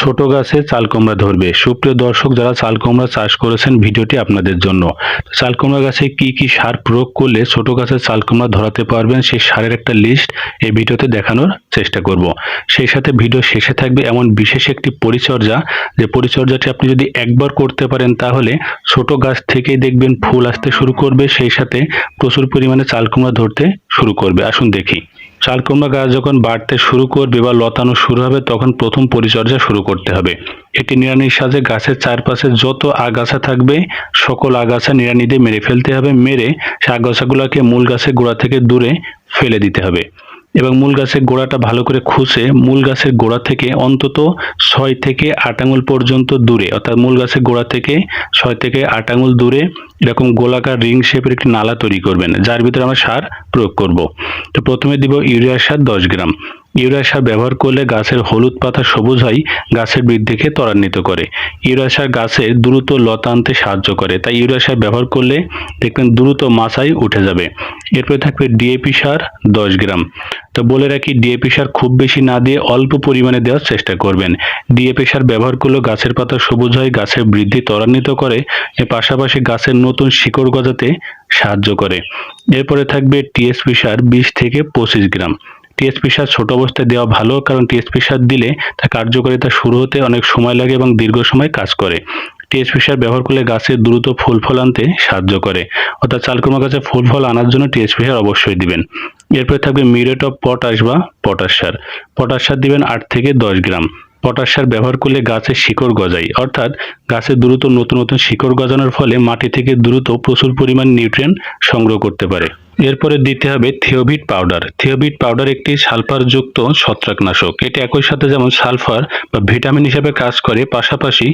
ছোট গাছে চাল কুমড়া ধরবে। সুপ্রিয় দর্শক, যারা চাল কুমড়া চাষ করেছেন, ভিডিওটি আপনাদের জন্য। চাল কুমড়া গাছে কি কি সার প্রয়োগ করলে ছোট গাছে চাল কুমড়া ধরাতে পারবেন, সেই সারের একটা লিস্ট এই ভিডিওতে দেখানোর চেষ্টা করব। সেই সাথে ভিডিও শেষে থাকবে এমন বিশেষ একটি পরিচর্যা, যে পরিচর্যাটি আপনি যদি একবার করতে পারেন তাহলে ছোট গাছ থেকেই দেখবেন ফুল আসতে শুরু করবে, সেই সাথে প্রচুর পরিমাণে চাল কুমড়া ধরতে শুরু করবে। আসুন দেখি। চাল কুমড়া গাছ যখন বাড়তে শুরু করবে বা লতানো শুরু হবে, তখন প্রথম পরিচর্যা শুরু করতে হবে। এটি নিড়ানির সাহায্যে গাছের চারপাশে যত আগাছা থাকবে সকল আগাছা নিড়ানি দিয়ে মেরে ফেলতে হবে। মেরে সে আগাছাগুলোকে মূল গাছের গোড়া থেকে দূরে ফেলে দিতে হবে এবং মূল গাছের গোড়াটা ভালো করে খুঁচে মূল গাছের গোড়া থেকে অন্তত 6 থেকে 8 আঙুল পর্যন্ত দূরে, অর্থাৎ মূল গাছের গোড়া থেকে 6 থেকে 8 আঙুল দূরে এরকম গোলাকার রিং শেপের একটি নালা তৈরি করবেন, যার ভিতরে আমরা সার প্রয়োগ করব। তো প্রথমে দিব ইউরিয়া সার 10 গ্রাম। ইউরিয়া সার ব্যবহার করলে গাছের হলুদ পাতা সবুজ হয়, গাছের বৃদ্ধিকে ত্বরান্বিত করে। ইউরিয়া সার গাছের দ্রুত লতা আনতে সাহায্য করে, তাই ইউরিয়া সার ব্যবহার করলে দেখবেন দ্রুত মাচায় উঠে যাবে। এরপরে থাকবে ডিএপি সার 10 গ্রাম। তো বলে রাখি, ডিএপি সার খুব বেশি না দিয়ে অল্প পরিমাণে দেওয়ার চেষ্টা করবেন। ডিএপি সার ব্যবহার করলে গাছের পাতা সবুজ হয়, গাছের বৃদ্ধি ত্বরান্বিত করে, এর পাশাপাশি গাছের নতুন শিকড় গজাতে সাহায্য করে। এরপরে থাকবে টিএসপি সার 20 থেকে 25 গ্রাম। টিএসপি সার ছোট অবস্থায় দেওয়া ভালো, কারণ টিএসপি সার দিলে তার কার্যকারিতা শুরু হতে অনেক সময় লাগে এবং দীর্ঘ সময় কাজ করে। টিএসপি সার ব্যবহার করলে গাছের দ্রুত ফুল ফল আনতে সাহায্য করে, অর্থাৎ চালকুমড়া গাছে ফুল ফল আনার জন্য টিএসপি সার অবশ্যই দিবেন। এরপরে থাকবে মিউরেট অফ পটাশ বা পটাশ সার। পটাশ সার দিবেন 8 থেকে 10 গ্রাম। পটাশ সার ব্যবহার করলে গাছের শিকড় গজায়, অর্থাৎ গাছের দ্রুত নতুন নতুন শিকড় গজানোর ফলে মাটি থেকে দ্রুত প্রচুর পরিমাণ নিউট্রিয়েন্ট সংগ্রহ করতে পারে। এরপরে দিতে হবে থিওবিট পাউডার। থিওবিট পাউডার একটি সালফারযুক্ত ছত্রাকনাশক। এটি একই সাথে যেমন সালফার বা ভিটামিন হিসেবে কাজ করে, পাশাপাশি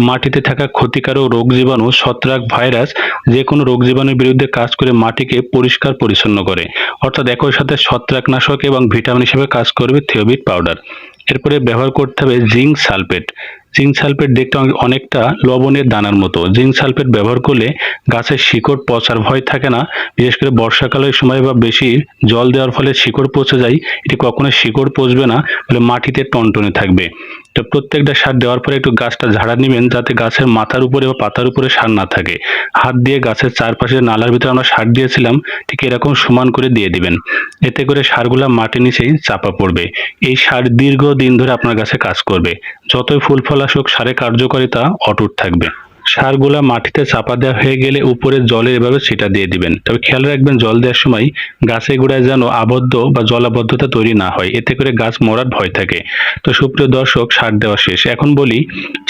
মাটিতে থাকা ক্ষতিকারক রোগ জীবাণু, ছত্রাক, ভাইরাস যে কোনো রোগ জীবাণুর বিরুদ্ধে কাজ করে মাটিকে পরিষ্কার পরিচ্ছন্ন করে। অর্থাৎ একই সাথে ছত্রাকনাশক এবং ভিটামিন হিসেবে কাজ করবে থিওবিট পাউডার। এরপরে ব্যবহার করতে হবে জিঙ্ক সালফেট। জিঙ্ক সালফেট দেখতে অনেকটা লবণের দানার মতো। জিঙ্ক সালফেট ব্যবহার করলে গাছের শিকড় পচার ভয় থাকে না। বিশেষ করে বর্ষাকালের সময় বা বেশি জল দেওয়ার ফলে শিকড় পচে যায়, এটি কখনো শিকড় পচবে না, ফলে মাটিতে টনটনে থাকবে। তো প্রত্যেকটা সার দেওয়ার পরে একটু গাছটা ঝাড়া নেবেন, যাতে গাছের মাথার উপরে বা পাতার উপরে সার না থাকে। হাত দিয়ে গাছের চারপাশে নালার ভিতরে আমরা সার দিয়েছিলাম, ঠিক এরকম সমান করে দিয়ে দিবেন। এতে করে সারগুলা মাটির নিচেই চাপা পড়বে। এই সার দীর্ঘদিন ধরে আপনার গাছে কাজ করবে। যতই ফুল ফল আসুক, সারের কার্যকারিতা অটুট থাকবে। সারগুলা মাটিতে চাপা দেওয়া হয়ে গেলে উপরে জলে এভাবে ছিটা দিয়ে দিবেন। তবে খেয়াল রাখবেন, জল দেওয়ার সময় গাছের গোড়ায় যেন আবদ্ধ বা জলাবদ্ধতা তৈরি না হয়, এতে করে গাছ মরার ভয় থাকে। তো সুপ্রিয় দর্শক, সার দেওয়া শেষ। এখন বলি,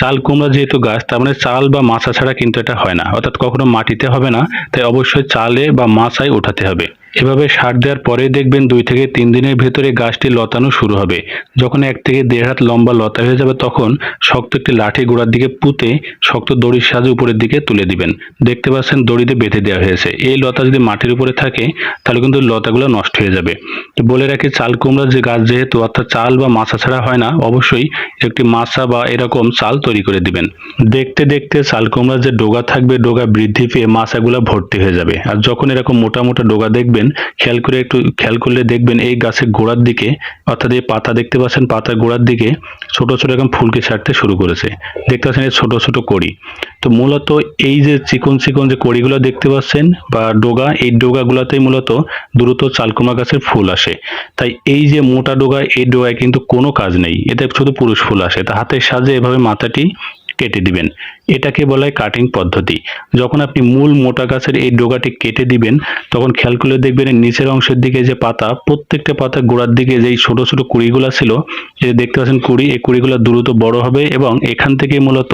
চাল কুমড়া যেহেতু গাছ, তার মানে চাল বা মাচা ছাড়া কিন্তু এটা হয় না, অর্থাৎ কখনো মাটিতে হবে না, তাই অবশ্যই চালে বা মাচায় উঠাতে হবে। এভাবে সার দেওয়ার পরে দেখবেন 2 থেকে 3 দিনের ভেতরে গাছটি লতানো শুরু হবে। যখন 1 থেকে 1.5 হাত লম্বা লতা হয়ে যাবে, তখন শক্ত একটি লাঠি গোড়ার দিকে পুঁতে শক্ত দড়ির সাহায্যে উপরের দিকে তুলে দিবেন। দেখতে পাচ্ছেন দড়িতে বেঁধে দেওয়া হয়েছে। এই লতা যদি মাটির উপরে থাকে তাহলে কিন্তু লতাগুলো নষ্ট হয়ে যাবে। তো বলে রাখি, চাল কুমড়ার যে গাছ যেহেতু, অর্থাৎ চাল বা মাচা ছাড়া হয় না, অবশ্যই একটি মাচা বা এরকম চাল তৈরি করে দিবেন। দেখতে দেখতে চাল কুমড়ার যে ডগা থাকবে, ডগা বৃদ্ধি পেয়ে মাচাগুলো ভর্তি হয়ে যাবে। আর যখন এরকম মোটা মোটা ডগা দেখবেন, খেয়াল করলে দেখবেন এই গাছের গোড়ার দিকে, অর্থাৎ এই পাতা দেখতে পাচ্ছেন, পাতার গোড়ার দিকে ছোট ছোট এরকম ফুলকি ছাড়তে শুরু করেছে। দেখতে পাচ্ছেন এই ছোট ছোট কড়ি। তো মূলত এই যে চিকন চিকন যে কড়িগুলো দেখতে পাচ্ছেন বা ডগা, এই ডগাগুলোতেই মূলত দ্রুত চালকুমড়া গাছের ফুল আসে। তাই এই যে মোটা ডগা, এই ডগায় কিন্তু কোনো কাজ নেই, এতে শুধু পুরুষ ফুল আসে। তা হাতের সাহায্যে এভাবে মাথাটি কেটে দিবেন। এটাকে বলা হয় কাটিং পদ্ধতি। যখন আপনি মূল মোটা গাছের এই ডগাটি কেটে দিবেন, তখন খেয়াল করলে দেখবেন এর নিচের অংশের দিকে যে পাতা, প্রত্যেকটা পাতা গোড়ার দিকে যেই ছোট ছোট কুড়িগুলো ছিল, এই দেখতে পাচ্ছেন কুড়ি, এই কুড়িগুলো দ্রুত বড় হবে এবং এখান থেকে মূলত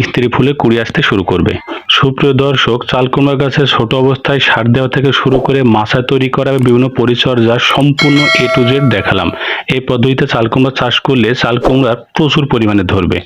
স্ত্রী ফুলে কুড়ি আসতে শুরু করবে। সুপ্রিয় দর্শক, চালকুমড়া গাছের ছোট অবস্থায় সার দেওয়া থেকে শুরু করে মাচা তৈরি করা বিভিন্ন পরিচর্যা সম্পূর্ণ A to Z দেখালাম। এই পদ্ধতিতে চালকুমড়া চাষ করলে চালকুমড়া প্রচুর পরিমাণে ধরবে।